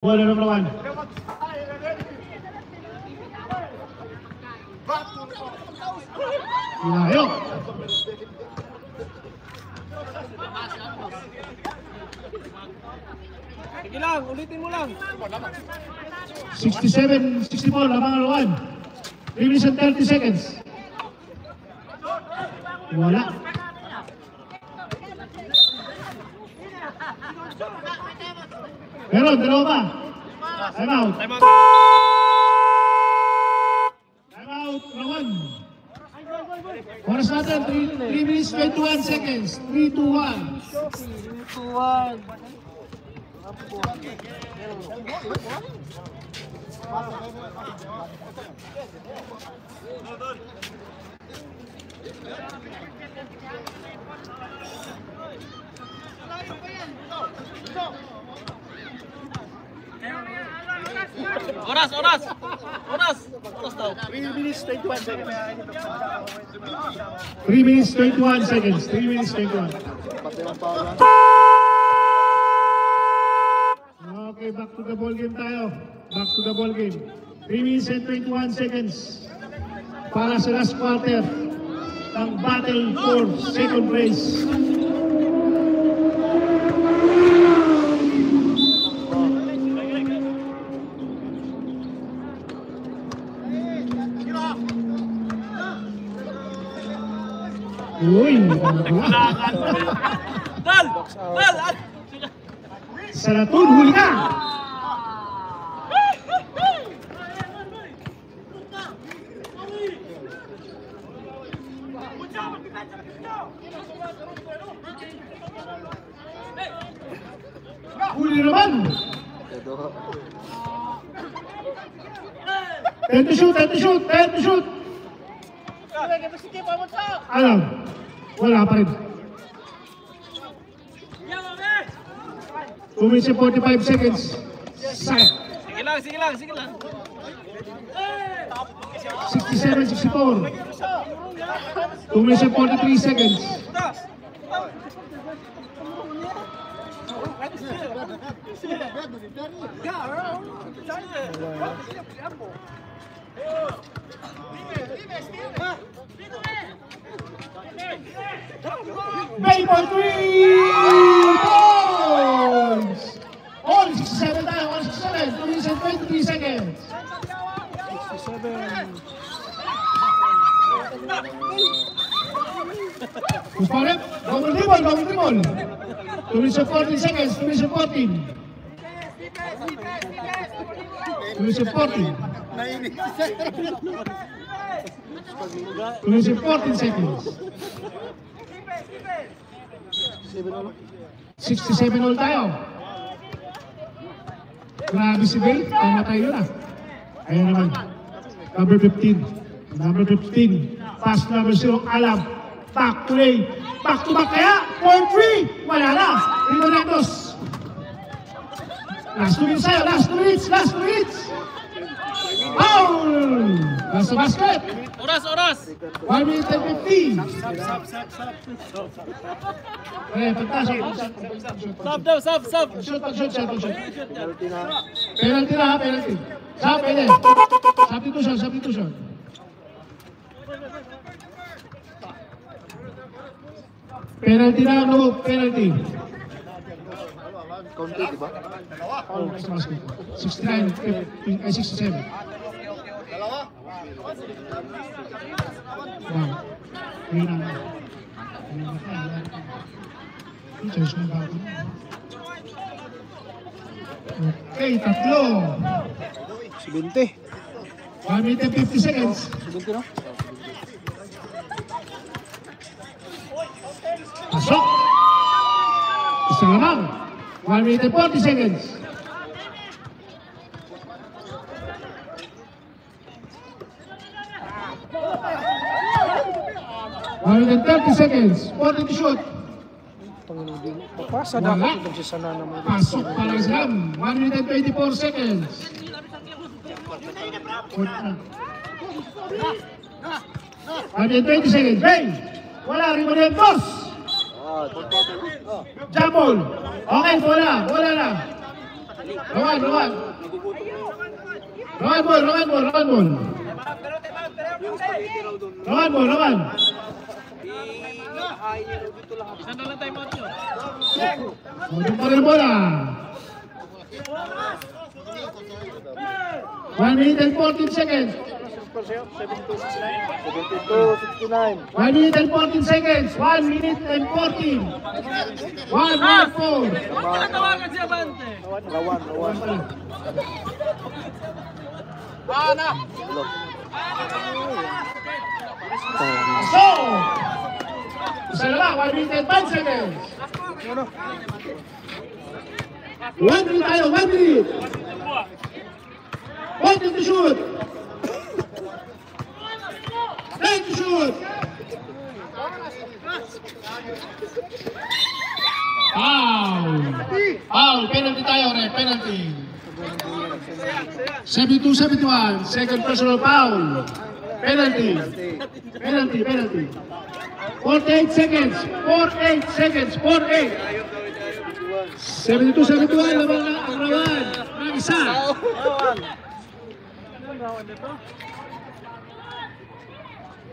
Bola number 1. Layo. Sige lang, ulitin mo lang. 67-64, labangan lawan. 3 minutes and 30 seconds. Wala. Meron, dalawa pa. Time out. Time out. Time out, lawan. Oras natin, 3 minutes 21 seconds. 3, 2, 1. 2-1. Oras daw. 3 minutes 21 seconds. 3 minutes 21 seconds. 3 minutes 21. Okay, back to the ball game tayo. Back to the ball game. 3 minutes and 21 seconds para sa last quarter ng battle for second place. Uy! Dal! Salatun, huli ka! Huli naman! 10 to shoot, 10 to shoot, 10 to shoot! Alam, wala pa rin. 2 minutes and 45 seconds. Sayang. Sige lang. 67-64. 2 minutes and 43 seconds. Bay for 3 points! All 67 tayo, all 67. 2 minutes and 23 seconds. 67. Who's for it? Double dribble. 2 minutes and 14 seconds, 2 minutes and 14. 2 minutes and 14. 2 minutes and 14 seconds. 67 all tayo. Grabe si Bay, tamatay yun ah. Ayan naman. Number 15. Number 15. Pass number 0, Alam. Back to lane. Back to back kaya. Point 3. Wala na. Rimonetos. Last 2 minutes tayo. Last 2 minutes. Foul! Nasa basket. Oras. 1 minute and 50. Eh, pagtasok. Sub. Shoot. Penalty na ha, penalty. Sub, pwede. Substitution. Penalty na, no, penalty. Konti, di ba? Oh, sa basket. 69, 67. Wow. Ayun na. Charge mo ba ako? Okay, tatlo. 70. 1 minute and 50 seconds. 70 no? Pasok! Isa lamang. 1 minute and 40 seconds. One minute and 30 seconds. 40 to shoot. Papasa na ako kung sana naman. Pasok para Islam. 1 minute and 24 seconds. 1 minute and 20 seconds. Bay! Wala, Rimonetos! Jump ball. Okay, wala na. Rowan ball. Isa na lang time out nyo. Doon pa rin bola. 1 minute and 14 seconds. 1 minute and 14 seconds. 1 minute and 14. 1 minute 4. Natawagan si Abante. Rawan. So, isa na lang. 1 minute and 5 seconds. 1 minute tayo. 1 minute. 1 minute to shoot. 9 to shoot. Foul. Penalty tayo, penalty. 72-71. Second personal foul. Penalty. 48 seconds. 72-71. Laban na ang Rawan. Ang isa.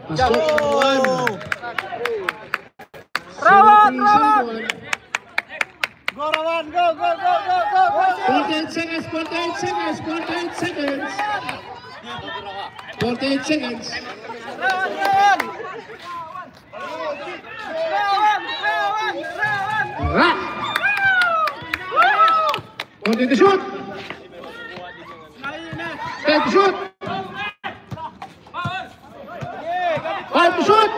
Pasok. Rawan. Go, Rawan! Go! 48 seconds. 48 seconds. Rawan! Right. Continue to shoot. 10 to shoot. 5 to shoot.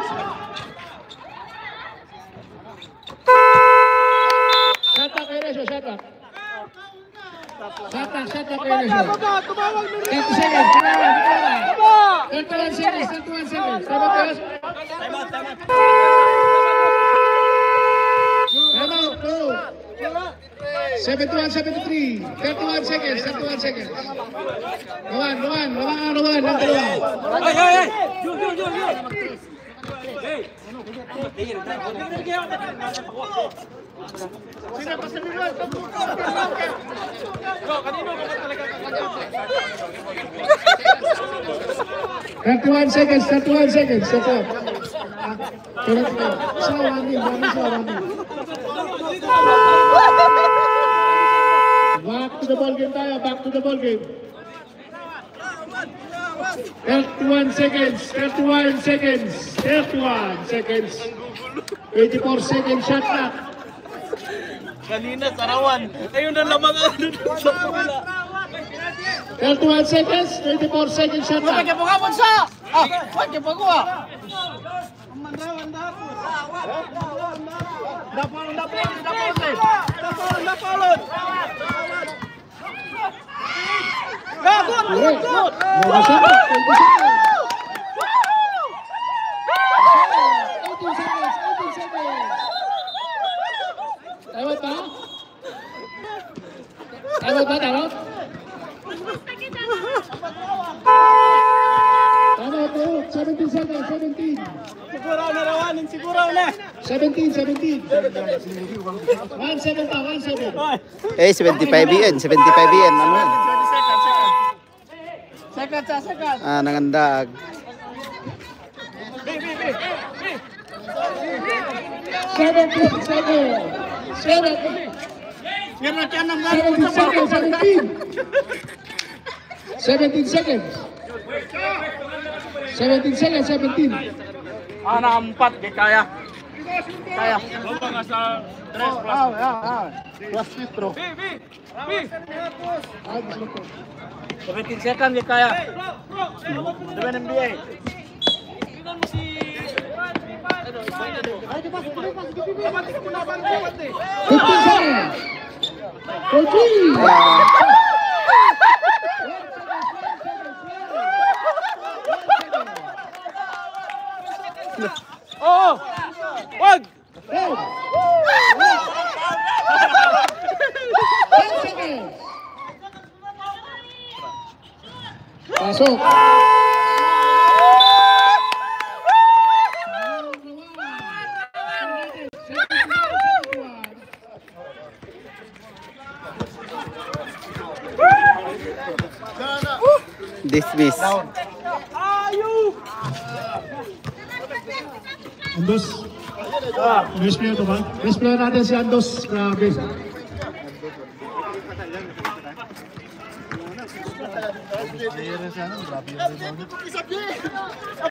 Shot up kay Resyo, shot up. Shot up kay Resyo. 30 seconds. 31 seconds. Time out. 71-73. 31 seconds. Rawan. Hey! Kanino ka talaga? 31 seconds. Stop. Back to the ball game tayo. 31 seconds. 84 seconds shot clock. Kanina, sarawan. Ayun na lamang ano sa pula. 31 seconds. 24 seconds shot clock. Pagkapagapon sa! Pagkapagawa! Dapalon! Good! Tawad? Tawad po, 17 seconds, 17. Siguraw na rawanin, siguraw na! 17. 17 pa, 17. Eh, 75 yan. 75 yan. Ano yan? Second. Ah, nangandag. Seventeen seconds. 17. Empat, di kaya. Bawa nga sa 3 plus. Plus litro. 17 seconds, di kaya. Diba NBA? Tingnan mo si... 15 seconds. 14. Oh! Wag! 10 seconds. Pasok. Dismiss. Andos. Best player to ba? Best player natin si Andos. Grabe.